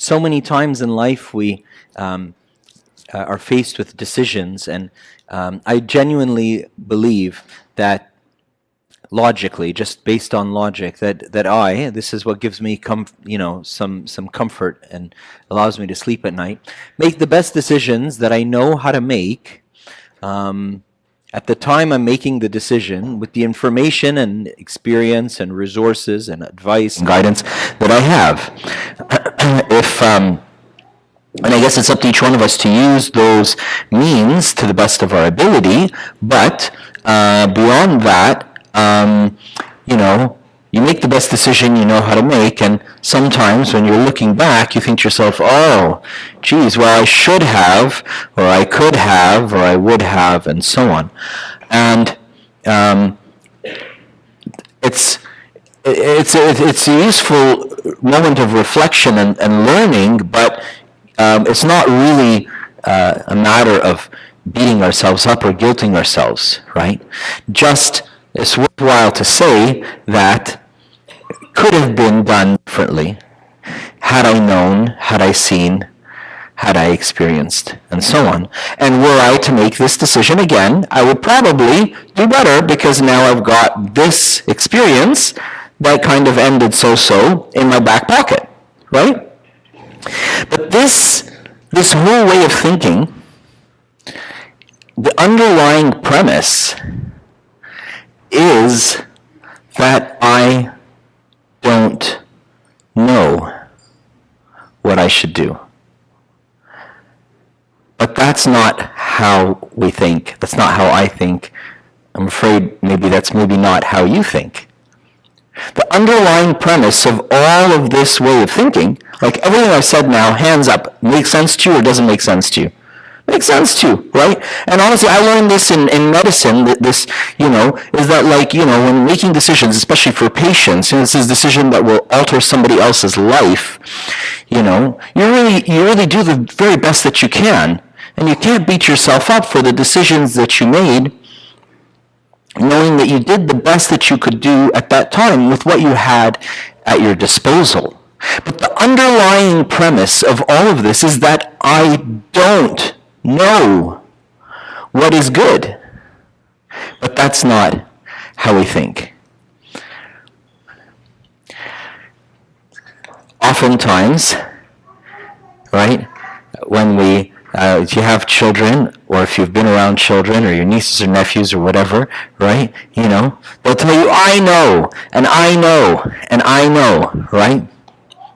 So many times in life we are faced with decisions, and I genuinely believe that logically, just based on logic, that this is what gives me some comfort and allows me to sleep at night, make the best decisions that I know how to make at the time I'm making the decision, with the information and experience and resources and advice and guidance that I have. And I guess it's up to each one of us to use those means to the best of our ability, but beyond that, you make the best decision you know how to make, and sometimes when you're looking back, you think to yourself, oh, geez, well, I should have, or I could have, or I would have, and so on. And it's a useful moment of reflection and learning, but it's not really a matter of beating ourselves up or guilting ourselves, right? Just it's worthwhile to say that it could have been done differently had I known, had I seen, had I experienced, and so on. And were I to make this decision again, I would probably do better, because now I've got this experience that kind of ended so-so in my back pocket, right? But this whole way of thinking, the underlying premise is that I don't know what I should do. But that's not how we think. That's not how I think. I'm afraid that's not how you think. The underlying premise of all of this way of thinking, like everything I've said now, hands up, makes sense to you or doesn't make sense to you? Makes sense to you, right? And honestly, I learned this in medicine, that this, is that when making decisions, especially for patients, this is a decision that will alter somebody else's life, you really do the very best that you can. And you can't beat yourself up for the decisions that you made, knowing that you did the best that you could do at that time with what you had at your disposal. But the underlying premise of all of this is that I don't know what is good. But that's not how we think. Oftentimes, right, when if you have children, or if you've been around children, or your nieces or nephews or whatever, right, they'll tell you, I know, and I know, and I know, right?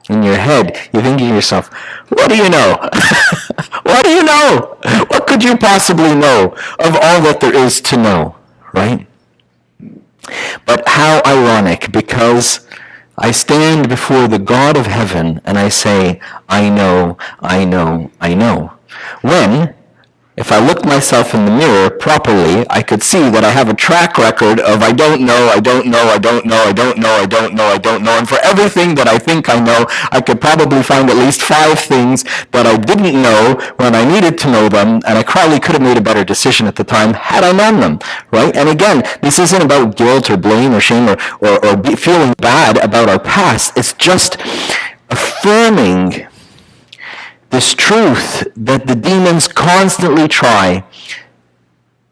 In your head, you're thinking to yourself, what do you know? What do you know? What could you possibly know of all that there is to know, right? But how ironic, because I stand before the God of heaven and I say, I know, I know, I know. When, if I looked myself in the mirror properly, I could see that I have a track record of I don't know, I don't know, I don't know, I don't know, I don't know, I don't know. And for everything that I think I know, I could probably find at least 5 things that I didn't know when I needed to know them, and I probably could have made a better decision at the time had I known them, right? And again, this isn't about guilt or blame or shame or feeling bad about our past. It's just affirming this truth that the demons constantly try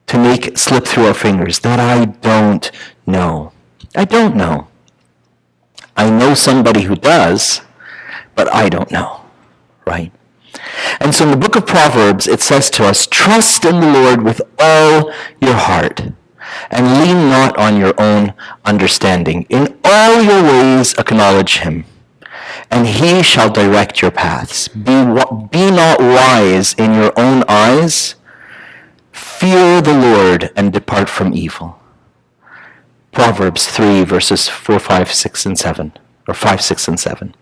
to make slip through our fingers, that I don't know. I don't know. I know somebody who does, but I don't know, right? And so in the book of Proverbs, it says to us, trust in the Lord with all your heart, and lean not on your own understanding. In all your ways acknowledge him, and he shall direct your paths. Be not wise in your own eyes. Fear the Lord and depart from evil. Proverbs 3, verses 4, 5, 6, and 7, or 5, 6, and 7.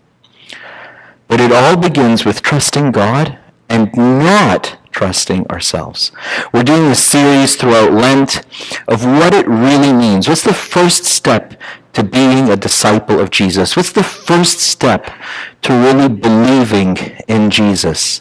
But it all begins with trusting God and not trusting ourselves. We're doing a series throughout Lent of what it really means. What's the first step to being a disciple of Jesus? What's the first step to really believing in Jesus?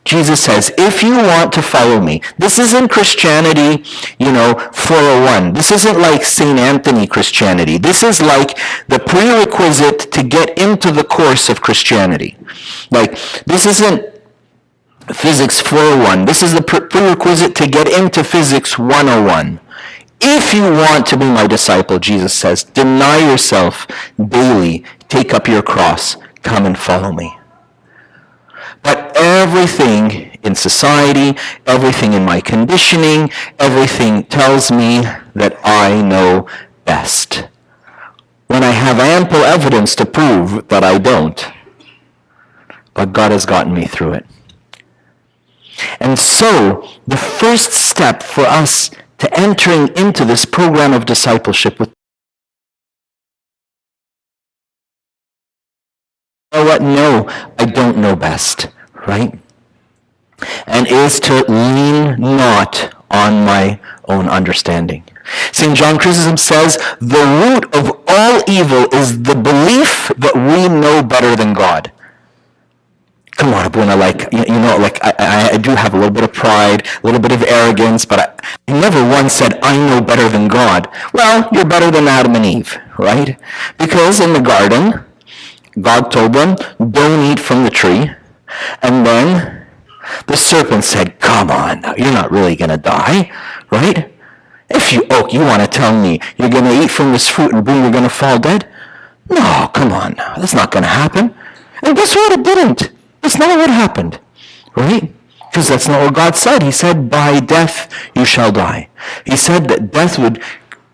Jesus says, if you want to follow me, this isn't Christianity, 401. This isn't like St. Anthony Christianity. This is like the prerequisite to get into the course of Christianity. Like, this isn't Physics 401. This is the prerequisite to get into Physics 101. If you want to be my disciple, Jesus says, deny yourself daily, take up your cross, come and follow me. But everything in society, everything in my conditioning, everything tells me that I know best. When I have ample evidence to prove that I don't. But God has gotten me through it. And so, the first step for us to entering into this program of discipleship with no, I don't know best, right? And is to lean not on my own understanding. St. John Chrysostom says, the root of all evil is the belief that we know better than God. Come on, Abuna, I do have a little bit of pride, a little bit of arrogance, but I never once said, I know better than God. Well, you're better than Adam and Eve, right? Because in the garden, God told them, don't eat from the tree. And then the serpent said, come on, now, you're not really going to die, right? If you want to tell me you're going to eat from this fruit and boom, you're going to fall dead? No, come on, that's not going to happen. And guess what? It didn't. That's not what happened, right? Because that's not what God said. He said, by death you shall die. He said that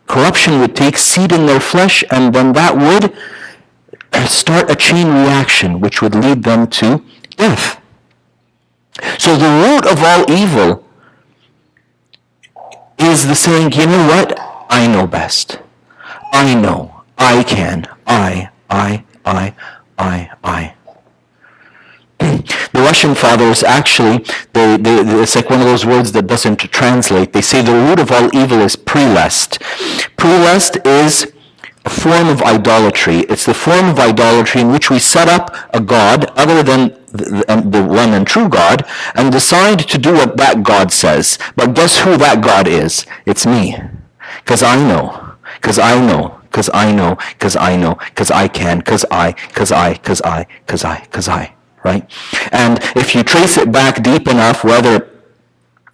corruption would take seed in their flesh, and then that would start a chain reaction, which would lead them to death. So the root of all evil is the saying, you know what? I know best. I know. I can. I. The Russian fathers actually, it's like one of those words that doesn't translate. They say the root of all evil is prelest. Prelest is a form of idolatry. It's the form of idolatry in which we set up a god other than the one and true God and decide to do what that God says. But guess who that God is? It's me. Because I know. Because I know. Because I know. Because I know. Because I can. Because I. Right? And if you trace it back deep enough, whether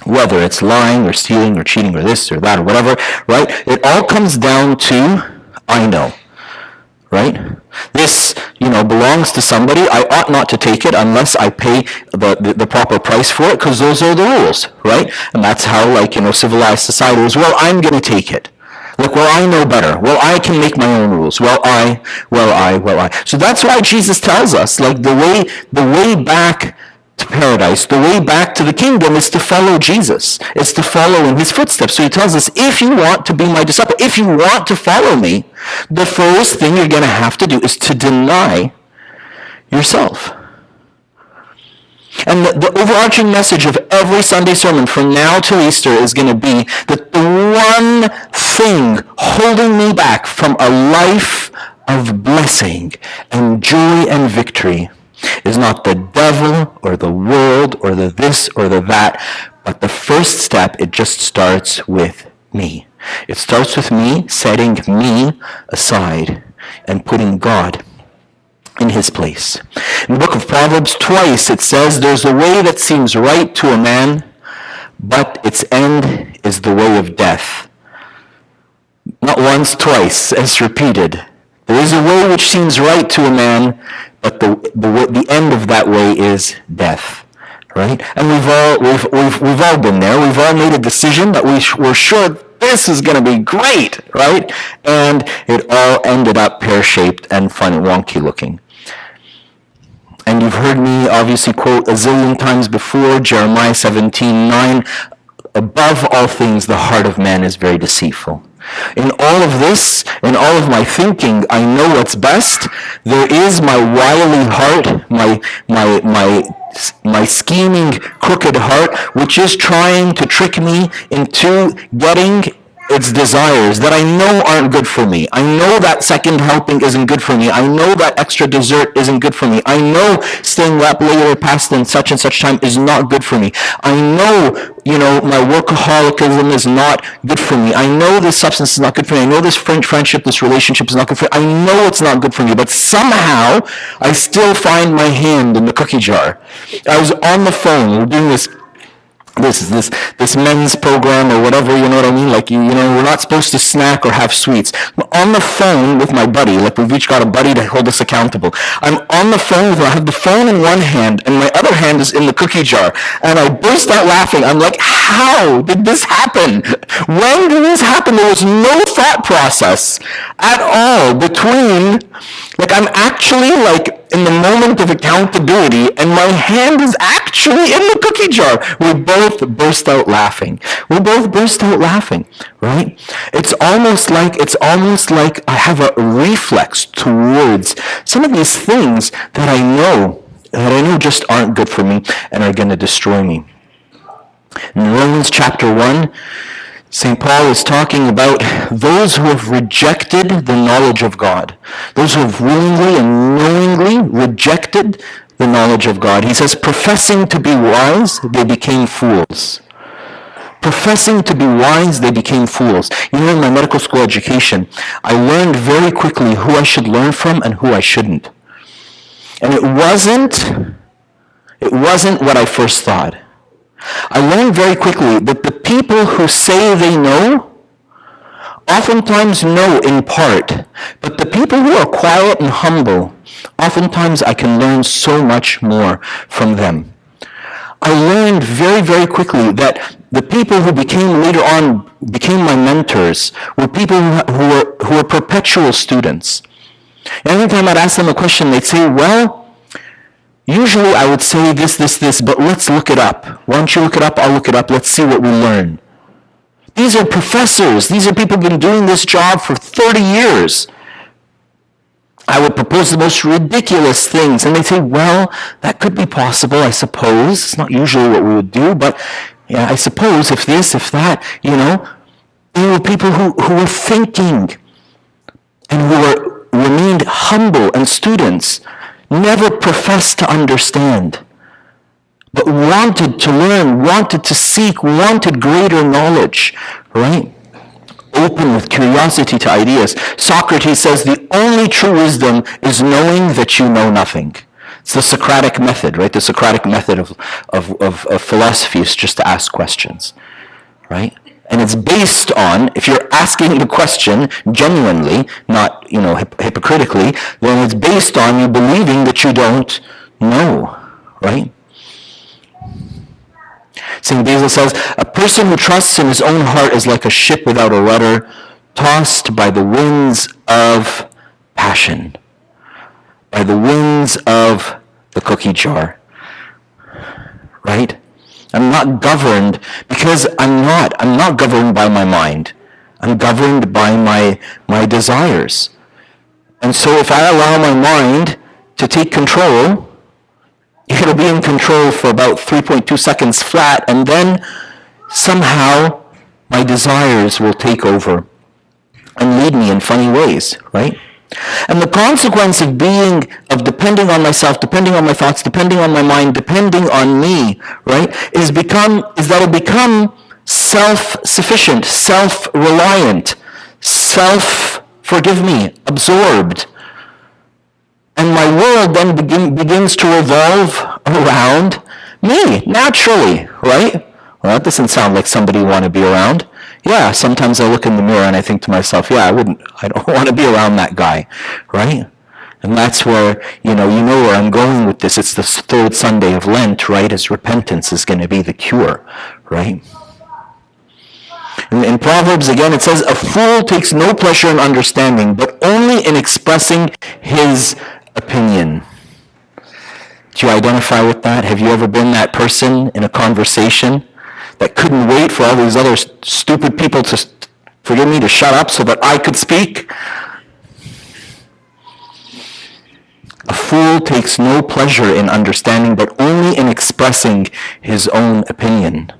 it's lying or stealing or cheating or this or that or whatever, right? It all comes down to I know, right? This, belongs to somebody. I ought not to take it unless I pay the proper price for it, because those are the rules, right? And that's how, civilized society is. Well, I'm going to take it. Look, well, I know better. Well, I can make my own rules. Well, I. So that's why Jesus tells us, the way back to paradise, the way back to the kingdom is to follow Jesus. It's to follow in his footsteps. So he tells us, if you want to be my disciple, if you want to follow me, the first thing you're going to have to do is to deny yourself. And the overarching message of every Sunday sermon from now till Easter is going to be that the one thing holding me back from a life of blessing and joy and victory is not the devil or the world or the this or the that, but the first step, it just starts with me. It starts with me setting me aside and putting God in his place. In the book of Proverbs, twice it says, there's a way that seems right to a man, but its end is the way of death. Not once, twice, it's repeated. There is a way which seems right to a man, but the end of that way is death. Right? And we've all been there. We've all made a decision that we're sure this is going to be great, right? And it all ended up pear-shaped and fun and wonky looking. And you've heard me obviously quote a zillion times before, Jeremiah 17:9, above all things, the heart of man is very deceitful. In all of this, in all of my thinking, I know what's best. There is my wily heart, my scheming, crooked heart, which is trying to trick me into getting It's desires that I know aren't good for me. I know that second helping isn't good for me. I know that extra dessert isn't good for me. I know staying up later past and such time is not good for me. I know, my workaholicism is not good for me. I know this substance is not good for me. I know this friendship, this relationship is not good for me. I know it's not good for me, but somehow I still find my hand in the cookie jar. I was on the phone. We're doing this men's program or whatever, you know what I mean? Like, we're not supposed to snack or have sweets. I'm on the phone with my buddy. Like, we've each got a buddy to hold us accountable. I'm on the phone with him. I have the phone in one hand, and my other hand is in the cookie jar. And I burst out laughing. I'm like, how did this happen? When did this happen? There was no thought process at all between, like, I'm actually, like, in the moment of accountability, and my hand is actually in the cookie jar. We both burst out laughing. Right? It's almost like I have a reflex towards some of these things that I know just aren't good for me and are going to destroy me. In Romans chapter 1, St. Paul is talking about those who have rejected the knowledge of God. Those who have willingly and knowingly rejected the knowledge of God. He says, professing to be wise, they became fools. Professing to be wise, they became fools. In my medical school education, I learned very quickly who I should learn from and who I shouldn't. And it wasn't what I first thought. I learned very quickly that the people who say they know oftentimes know in part, but the people who are quiet and humble, oftentimes I can learn so much more from them. I learned very, very quickly that the people who became my mentors were people who were perpetual students. And every time I'd ask them a question, they'd say, well, usually I would say this, but let's look it up. Why don't you look it up? I'll look it up. Let's see what we learn. These are professors. These are people who've been doing this job for 30 years. I would propose the most ridiculous things, and they'd say, well, that could be possible, I suppose. It's not usually what we would do, but I suppose if this, if that, They were people who were thinking and who remained humble and students. Never professed to understand, but wanted to learn, wanted to seek, wanted greater knowledge, right? Open with curiosity to ideas. Socrates says the only true wisdom is knowing that you know nothing. It's the Socratic method, right? The Socratic method of philosophy is just to ask questions, right? And it's based on, if you're asking the question genuinely, not, hypocritically, then it's based on you believing that you don't know, right? St. Basil says, a person who trusts in his own heart is like a ship without a rudder, tossed by the winds of passion, by the winds of the cookie jar, right? I'm not governed because I'm not governed by my mind. I'm governed by my desires. And so if I allow my mind to take control, it'll be in control for about 3.2 seconds flat, and then somehow my desires will take over and lead me in funny ways, right? And the consequence of depending on myself, depending on my thoughts, depending on my mind, depending on me, right, is that I become self-sufficient, self-reliant, absorbed. And my world then begins to revolve around me, naturally, right? Well, that doesn't sound like somebody you want to be around. Yeah, sometimes I look in the mirror and I think to myself, I don't want to be around that guy, right? And that's where, you know where I'm going with this. It's the third Sunday of Lent, right? As repentance is going to be the cure, right? In Proverbs, again, it says, a fool takes no pleasure in understanding, but only in expressing his opinion. Do you identify with that? Have you ever been that person in a conversation that couldn't wait for all these other stupid people to shut up so that I could speak? A fool takes no pleasure in understanding, but only in expressing his own opinion.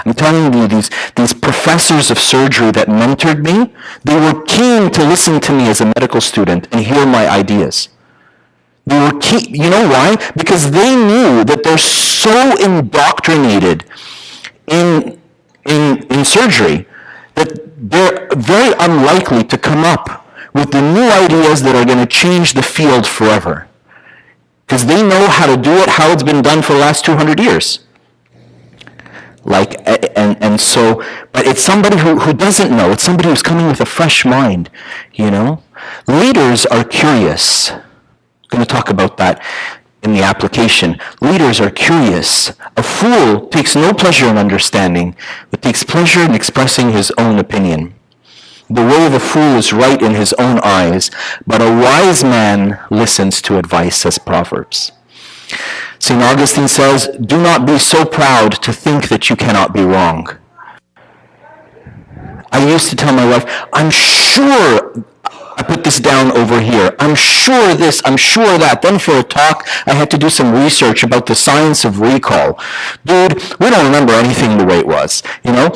I'm telling you, these professors of surgery that mentored me, they were keen to listen to me as a medical student and hear my ideas. They were keen. You know why? Because they knew that they're so indoctrinated in surgery that they're very unlikely to come up with the new ideas that are going to change the field forever. Because they know how to do it, how it's been done for the last 200 years. So, but it's somebody who doesn't know. It's somebody who's coming with a fresh mind, you know. Leaders are curious. I'm going to talk about that in the application. Leaders are curious. A fool takes no pleasure in understanding, but takes pleasure in expressing his own opinion. The way of a fool is right in his own eyes, but a wise man listens to advice, says Proverbs. St. Augustine says, do not be so proud to think that you cannot be wrong. I used to tell my wife, I'm sure I put this down over here. I'm sure this, I'm sure that. Then for a talk, I had to do some research about the science of recall. Dude, we don't remember anything the way it was. You know,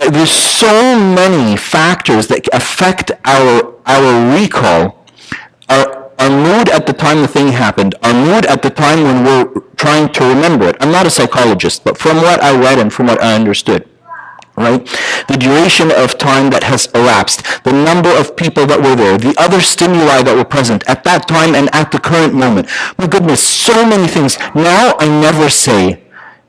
there's so many factors that affect our recall. Our mood at the time the thing happened, our mood at the time when we're trying to remember it. I'm not a psychologist, but from what I read and from what I understood, right? The duration of time that has elapsed, the number of people that were there, the other stimuli that were present at that time and at the current moment. My goodness, so many things. Now I never say,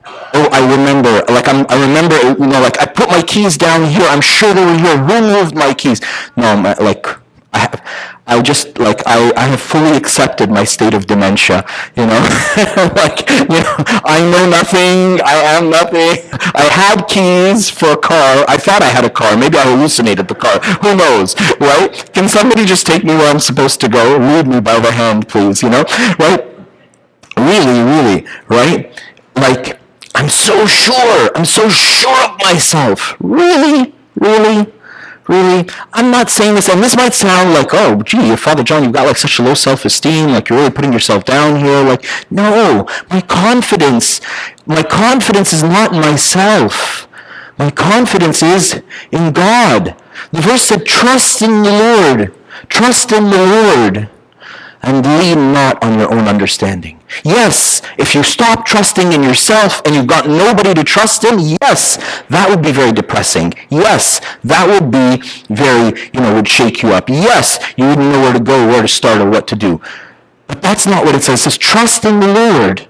oh, I remember, I remember, you know, like I put my keys down here, I'm sure they were here, who moved my keys? No, I have fully accepted my state of dementia, you know, I know nothing, I am nothing. I had keys for a car. I thought I had a car. Maybe I hallucinated the car. Who knows, right? Can somebody just take me where I'm supposed to go? Lead me by the hand, please, you know, right? Really, right? Like, I'm so sure of myself. Really? I'm not saying this, and this might sound like, oh, gee, Father John, you've got like such low self-esteem, like you're really putting yourself down here. Like, no, my confidence is not in myself. My confidence is in God. The verse said, trust in the Lord, and lean not on your own understanding. Yes, if you stop trusting in yourself and you've got nobody to trust in, yes, that would be very depressing. Yes, that would be very, would shake you up. Yes, you wouldn't know where to go, where to start, or what to do. But that's not what it says. It says, trust in the Lord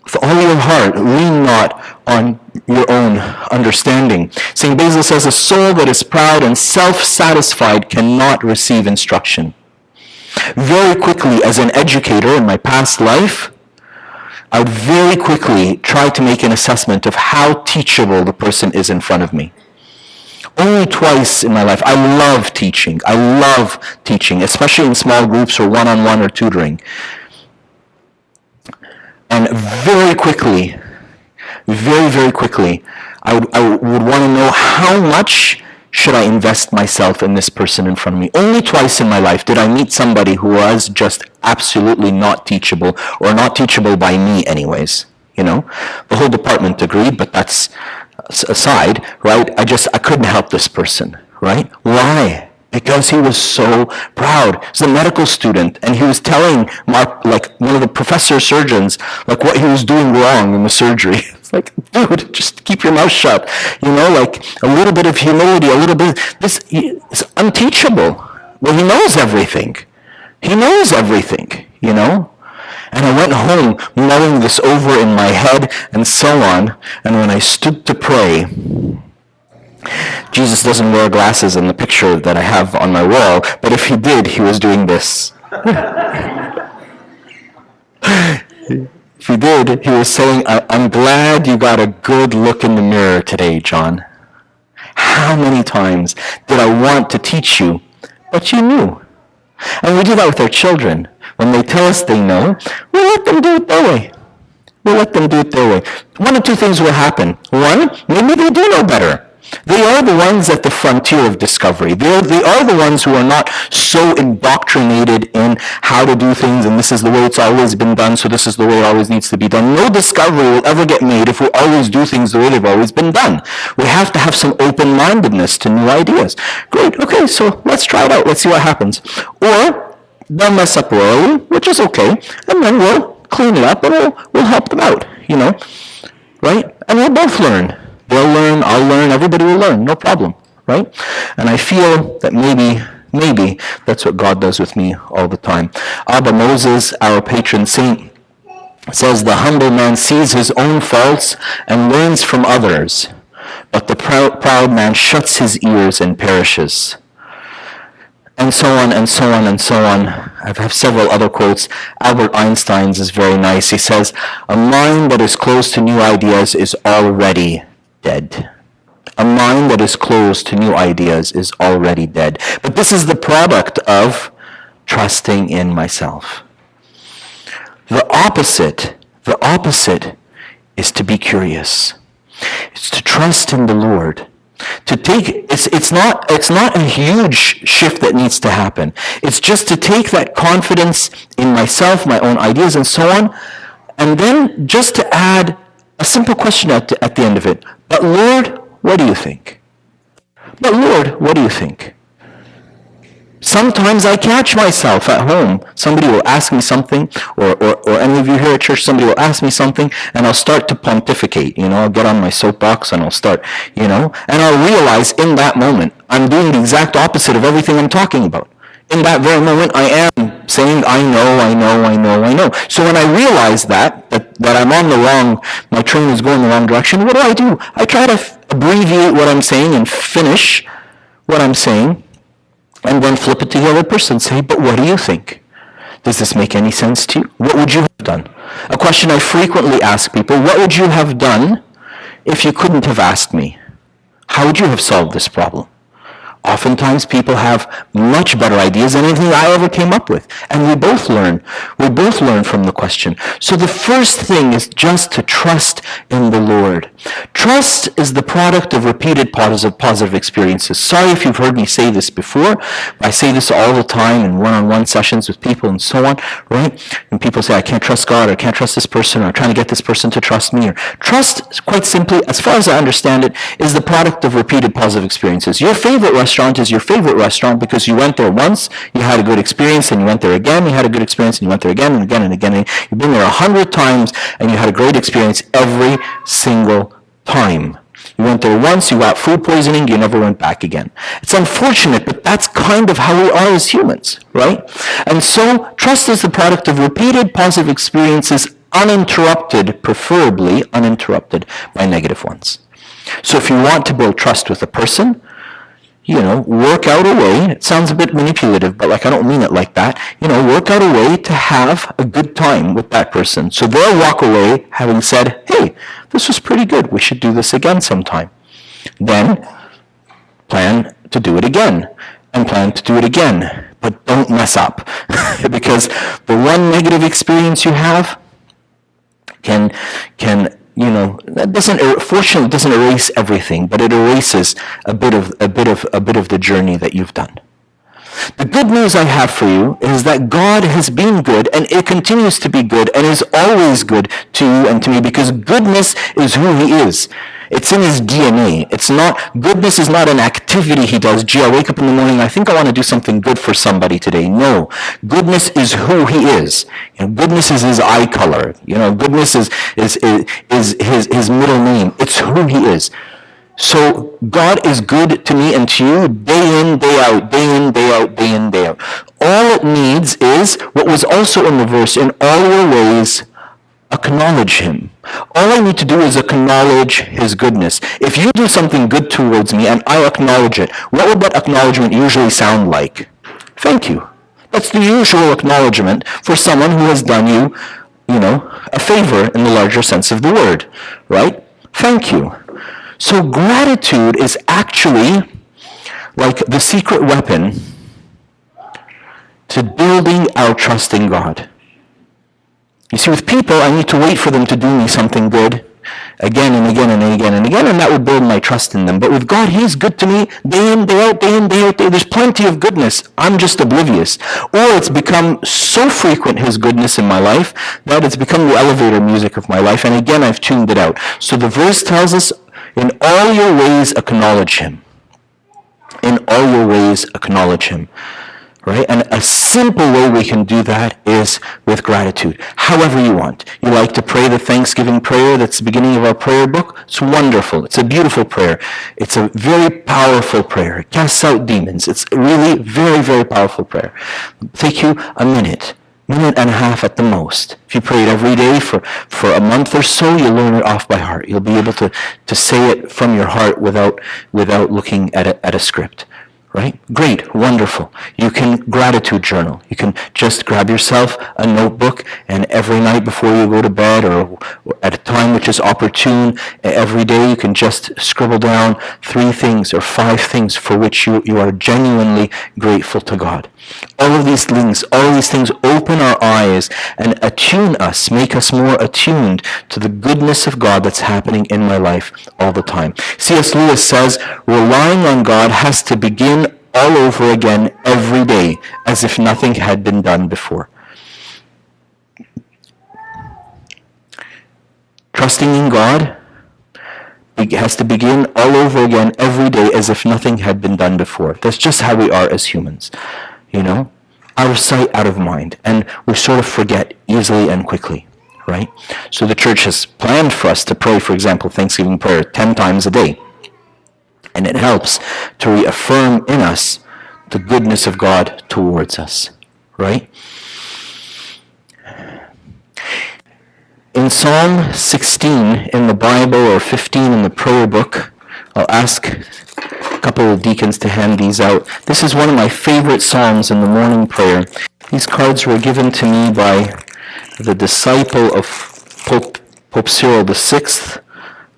with all your heart. Lean not on your own understanding. St. Basil says, a soul that is proud and self-satisfied cannot receive instruction. Very quickly, as an educator in my past life, I would very quickly try to make an assessment of how teachable the person is in front of me. Only twice in my life. I love teaching, especially in small groups or one-on-one or tutoring. And very quickly, I would want to know how much should I invest myself in this person in front of me. Only twice in my life did I meet somebody who was just absolutely not teachable, or not teachable by me anyways. The whole department agreed, but that's aside, right? I couldn't help this person, right? Why? Because he was so proud. He's a medical student, and he was telling Mark, like one of the professor surgeons, like what he was doing wrong in the surgery. It's like, dude, just keep your mouth shut. Like a little bit of humility, this is unteachable. Well, he knows everything. And I went home mulling this over in my head and so on, and when I stood to pray, Jesus doesn't wear glasses in the picture that I have on my wall, but if he did, he was doing this. If he did, he was saying, I'm glad you got a good look in the mirror today, John. How many times did I want to teach you, but you knew? And we do that with our children. When they tell us they know, we'll let them do it their way. One of two things will happen. One, maybe they do know better. They are the ones at the frontier of discovery. They are the ones who are not so indoctrinated in how to do things, and this is the way it's always been done, so this is the way it always needs to be done. No discovery will ever get made if we always do things the way they've always been done. We have to have some open-mindedness to new ideas. Great, okay, so let's try it out. Let's see what happens. Or they'll mess up royally, which is okay, and then we'll clean it up and we'll help them out, right? And we'll both learn. They'll learn, I'll learn, everybody will learn, no problem, right? And I feel that maybe that's what God does with me all the time. Abba Moses, our patron saint, says the humble man sees his own faults and learns from others, but the proud man shuts his ears and perishes. And so on, and so on, and so on. I have several other quotes. Albert Einstein's is very nice. He says, a mind that is closed to new ideas is already dead. A mind that is closed to new ideas is already dead. But this is the product of trusting in myself. The opposite is to be curious. It's to trust in the Lord. To take, it's not a huge shift that needs to happen. It's just to take that confidence in myself, my own ideas, and so on, and then just to add a simple question at the end of it. But Lord, what do you think? But Lord, what do you think? Sometimes I catch myself at home. Somebody will ask me something, or any of you here at church, somebody will ask me something, and I'll start to pontificate. I'll get on my soapbox and I'll start, and I'll realize in that moment I'm doing the exact opposite of everything I'm talking about. In that very moment, I am saying, I know. So when I realize that I'm on the wrong, my train is going the wrong direction, what do? I try to abbreviate what I'm saying and finish what I'm saying, and then flip it to the other person and say, but what do you think? Does this make any sense to you? What would you have done? A question I frequently ask people, what would you have done if you couldn't have asked me? How would you have solved this problem? Oftentimes people have much better ideas than anything I ever came up with. And we both learn. We both learn from the question. So the first thing is just to trust in the Lord. Trust is the product of repeated positive experiences. Sorry if you've heard me say this before. I say this all the time in one-on-one sessions with people and so on, right? And people say, I can't trust God, or I can't trust this person, or I'm trying to get this person to trust me. Or trust, quite simply, as far as I understand it, is the product of repeated positive experiences. Your favorite restaurant is your favorite restaurant because you went there once, you had a good experience, and you went there again, you had a good experience, and you went there again and again and again. And you've been there 100 times, and you had a great experience every single time. You went there once, you got food poisoning, you never went back again. It's unfortunate, but that's kind of how we are as humans, right? And so, trust is the product of repeated positive experiences, uninterrupted, preferably uninterrupted by negative ones. So if you want to build trust with a person, work out a way, it sounds a bit manipulative, but I don't mean it like that, work out a way to have a good time with that person. So they'll walk away having said, hey, this was pretty good, we should do this again sometime. Then plan to do it again, and plan to do it again, but don't mess up. Because the one negative experience you have can fortunately doesn't erase everything, but it erases a bit of the journey that you've done. The good news I have for you is that God has been good, and it continues to be good, and is always good to you and to me, because goodness is who He is. It's in His DNA. Goodness is not an activity He does. Gee, I wake up in the morning, I think I want to do something good for somebody today. No. Goodness is who He is. Goodness is His eye color. Goodness is His middle name. It's who He is. So God is good to me and to you day in, day out, day in, day out, day in, day out. All it needs is what was also in the verse, in all your ways, acknowledge Him. All I need to do is acknowledge His goodness. If you do something good towards me and I acknowledge it, what would that acknowledgement usually sound like? Thank you. That's the usual acknowledgement for someone who has done you, a favor in the larger sense of the word, right? Thank you. So gratitude is actually like the secret weapon to building our trust in God. You see, with people, I need to wait for them to do me something good. again and again and again and again, and that would build my trust in them. But with God, He's good to me day in, day out, day in, day out. There's plenty of goodness. I'm just oblivious. Or it's become so frequent, His goodness in my life, that it's become the elevator music of my life, and again, I've tuned it out. So the verse tells us, in all your ways acknowledge Him. In all your ways acknowledge Him. Right? And a simple way we can do that is with gratitude. However you want. You like to pray the Thanksgiving prayer that's the beginning of our prayer book? It's wonderful. It's a beautiful prayer. It's a very powerful prayer. It casts out demons. It's really very, very powerful prayer. It'll take you a minute and a half at the most. If you pray it every day for a month or so, you'll learn it off by heart. You'll be able to say it from your heart without looking at a script. Right? Great, wonderful. You can gratitude journal. You can just grab yourself a notebook, and every night before you go to bed, or at a time which is opportune, every day you can just scribble down 3 things or 5 things for which you are genuinely grateful to God. All of these things open our eyes and attune us, make us more attuned to the goodness of God that's happening in my life all the time. C.S. Lewis says, relying on God has to begin all over again every day, as if nothing had been done before. Trusting in God has to begin all over again every day, as if nothing had been done before. That's just how we are as humans. Out of sight, out of mind. And we sort of forget easily and quickly, right? So the church has planned for us to pray, for example, Thanksgiving prayer 10 times a day. And it helps to reaffirm in us the goodness of God towards us, right? In Psalm 16 in the Bible, or 15 in the prayer book, I'll ask a couple of deacons to hand these out. This is one of my favorite psalms in the morning prayer. These cards were given to me by the disciple of Pope Cyril VI,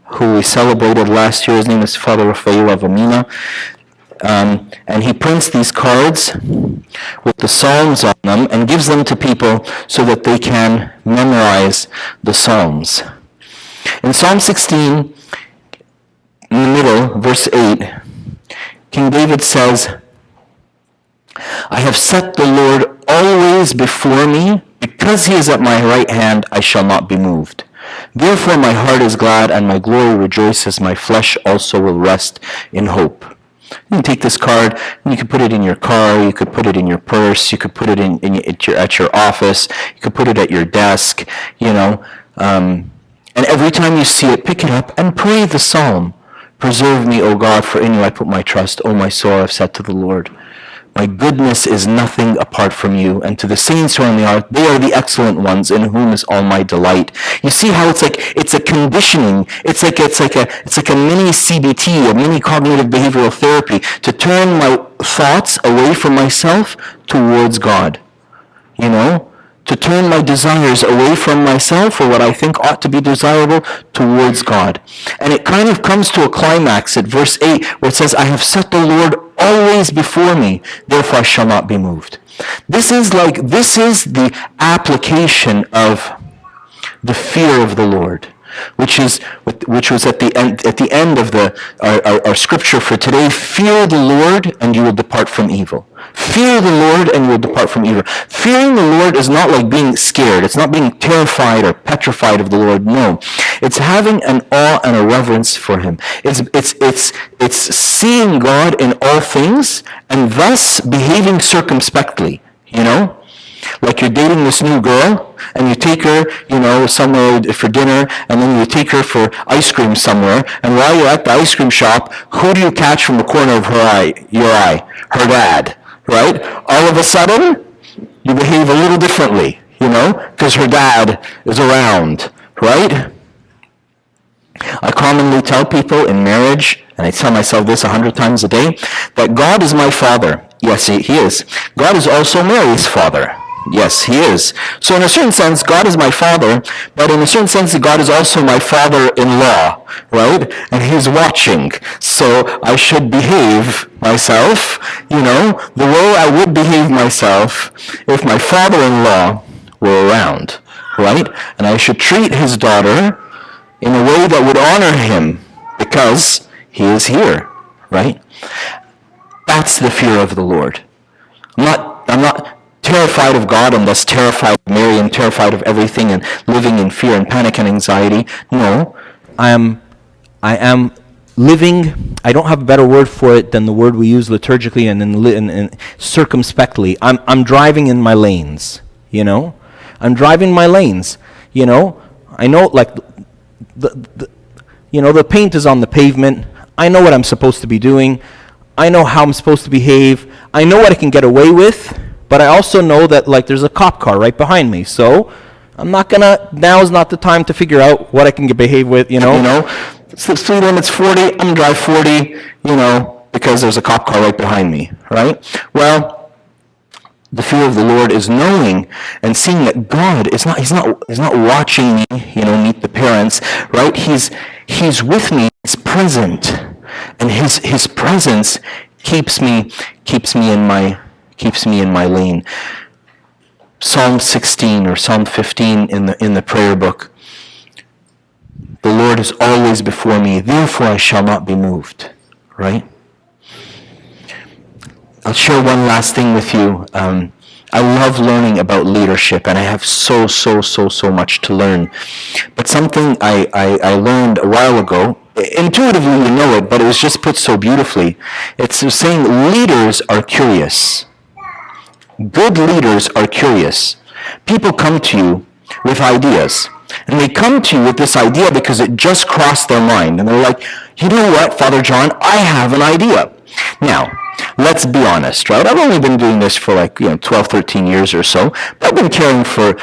who we celebrated last year. His name is Father Rafael Avamina. And he prints these cards with the Psalms on them and gives them to people so that they can memorize the Psalms. In Psalm 16, in the middle, verse 8, King David says, I have set the Lord always before me. Because he is at my right hand, I shall not be moved. Therefore my heart is glad, and my glory rejoices. My flesh also will rest in hope. You can take this card, and you can put it in your car, you could put it in your purse, you could put it at your office, you could put it at your desk, and every time you see it, pick it up and pray the psalm. Preserve me, O God, for in you I put my trust. O my soul, I have said to the Lord, my goodness is nothing apart from you. And to the saints who are on the earth, they are the excellent ones, in whom is all my delight. You see how it's a conditioning. It's like a mini CBT, a mini cognitive behavioral therapy, to turn my thoughts away from myself towards God. To turn my desires away from myself, or what I think ought to be desirable, towards God. And it kind of comes to a climax at verse 8, where it says, I have set the Lord always before me, therefore I shall not be moved. This is the application of the fear of the Lord, which was at the end of our scripture for today. Fear the Lord, and you will depart from evil. Fear the Lord, and you will depart from evil. Fearing the Lord is not like being scared. It's not being terrified or petrified of the Lord. No, it's having an awe and a reverence for Him. It's seeing God in all things, and thus behaving circumspectly. Like you're dating this new girl, and you take her, somewhere for dinner, and then you take her for ice cream somewhere, and while you're at the ice cream shop, who do you catch from the corner of your eye? Her dad, right? All of a sudden, you behave a little differently, because her dad is around, right? I commonly tell people in marriage, and I tell myself this 100 times a day, that God is my father. Yes, he is. God is also Mary's father. Yes, he is. So in a certain sense, God is my father, but in a certain sense, God is also my father-in-law, right? And he's watching. So I should behave myself, the way I would behave myself if my father-in-law were around, right? And I should treat his daughter in a way that would honor him because he is here, right? That's the fear of the Lord. I'm not terrified of God and thus terrified of Mary and terrified of everything and living in fear and panic and anxiety. No, I am living, I don't have a better word for it than the word we use liturgically and circumspectly. I'm driving in my lanes, you know? I'm driving my lanes, you know? I know, like, the paint is on the pavement. I know what I'm supposed to be doing. I know how I'm supposed to behave. I know what I can get away with, but I also know that, like, there's a cop car right behind me. So I'm not gonna, now is not the time to figure out what I can behave with, you know? The speed limit's 40, I'm gonna drive 40, because there's a cop car right behind me, right? Well, the fear of the Lord is knowing and seeing that God is he's not watching me, meet the parents, right? He's with me, he's present. And his presence keeps me in my lane. Psalm 16 or Psalm 15 in the prayer book. The Lord is always before me, therefore I shall not be moved. Right? I'll share one last thing with you. I love learning about leadership, and I have so much to learn. But something I learned a while ago, intuitively you know it, but it was just put so beautifully. It's saying leaders are curious. Good leaders are curious. People come to you with ideas. And they come to you with this idea because it just crossed their mind. And they're like, you know what, Father John, I have an idea. Now, let's be honest, right? I've only been doing this for 12, 13 years or so. But I've been caring for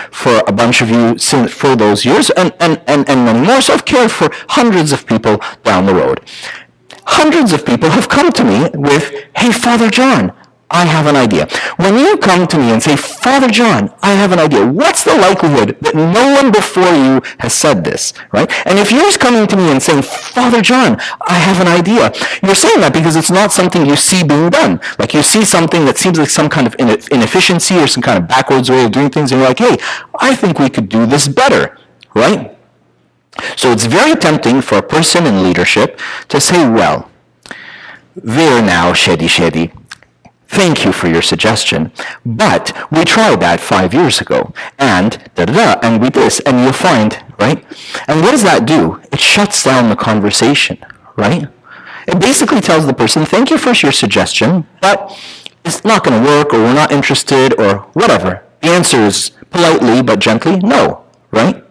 a bunch of you for those years and many more. So I've cared for hundreds of people down the road. Hundreds of people have come to me with, hey, Father John, I have an idea. When you come to me and say, Father John, I have an idea, what's the likelihood that no one before you has said this, right? And if you're coming to me and saying, Father John, I have an idea, you're saying that because it's not something you see being done. Like you see something that seems like some kind of inefficiency or some kind of backwards way of doing things, and you're like, hey, I think we could do this better, right? So it's very tempting for a person in leadership to say, well, there now, Shedi, thank you for your suggestion, but we tried that 5 years ago, and and we this, and you'll find, right? And what does that do? It shuts down the conversation, right? It basically tells the person, thank you for your suggestion, but it's not going to work, or we're not interested, or whatever. The answer is politely but gently, no, right?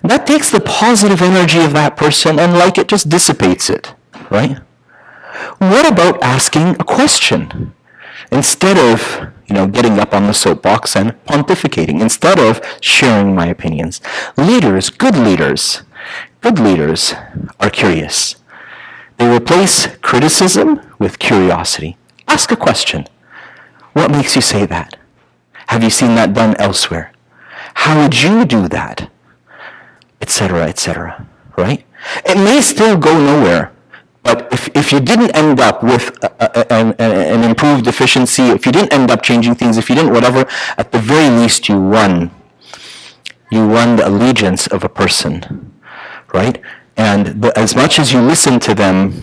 That takes the positive energy of that person, and it just dissipates it, right? What about asking a question? Instead of, getting up on the soapbox and pontificating, instead of sharing my opinions. Good leaders are curious. They replace criticism with curiosity. Ask a question. What makes you say that? Have you seen that done elsewhere? How would you do that? Etc., right? It may still go nowhere. But if you didn't end up with an improved efficiency, if you didn't end up changing things, if you didn't whatever, at the very least you won. You won the allegiance of a person, right? And as much as you listen to them,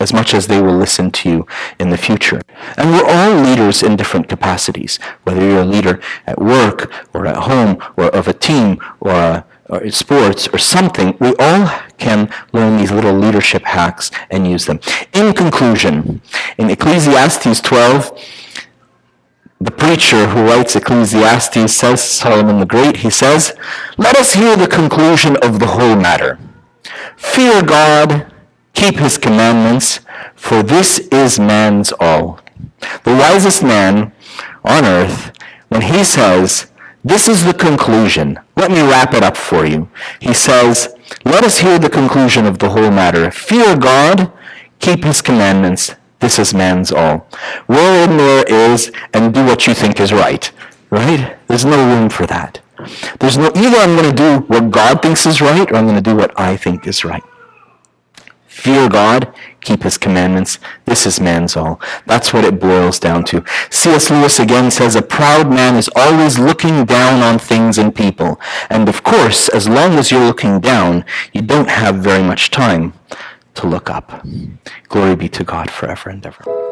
as much as they will listen to you in the future. And we're all leaders in different capacities, whether you're a leader at work or at home or of a team or sports or something. We all can learn these little leadership hacks and use them. In conclusion, in Ecclesiastes 12, the preacher who writes Ecclesiastes says, Solomon the Great, he says, let us hear the conclusion of the whole matter. Fear God, keep his commandments, for this is man's all. The wisest man on earth, when he says, this is the conclusion, let me wrap it up for you. He says, let us hear the conclusion of the whole matter. Fear God, keep his commandments, this is man's all. Wherein there is, and do what you think is right. Right? There's no room for that. There's no, either I'm going to do what God thinks is right, or I'm going to do what I think is right. Fear God, keep his commandments. This is man's all. That's what it boils down to. C.S. Lewis again says, a proud man is always looking down on things and people. And of course, as long as you're looking down, you don't have very much time to look up. Glory be to God forever and ever.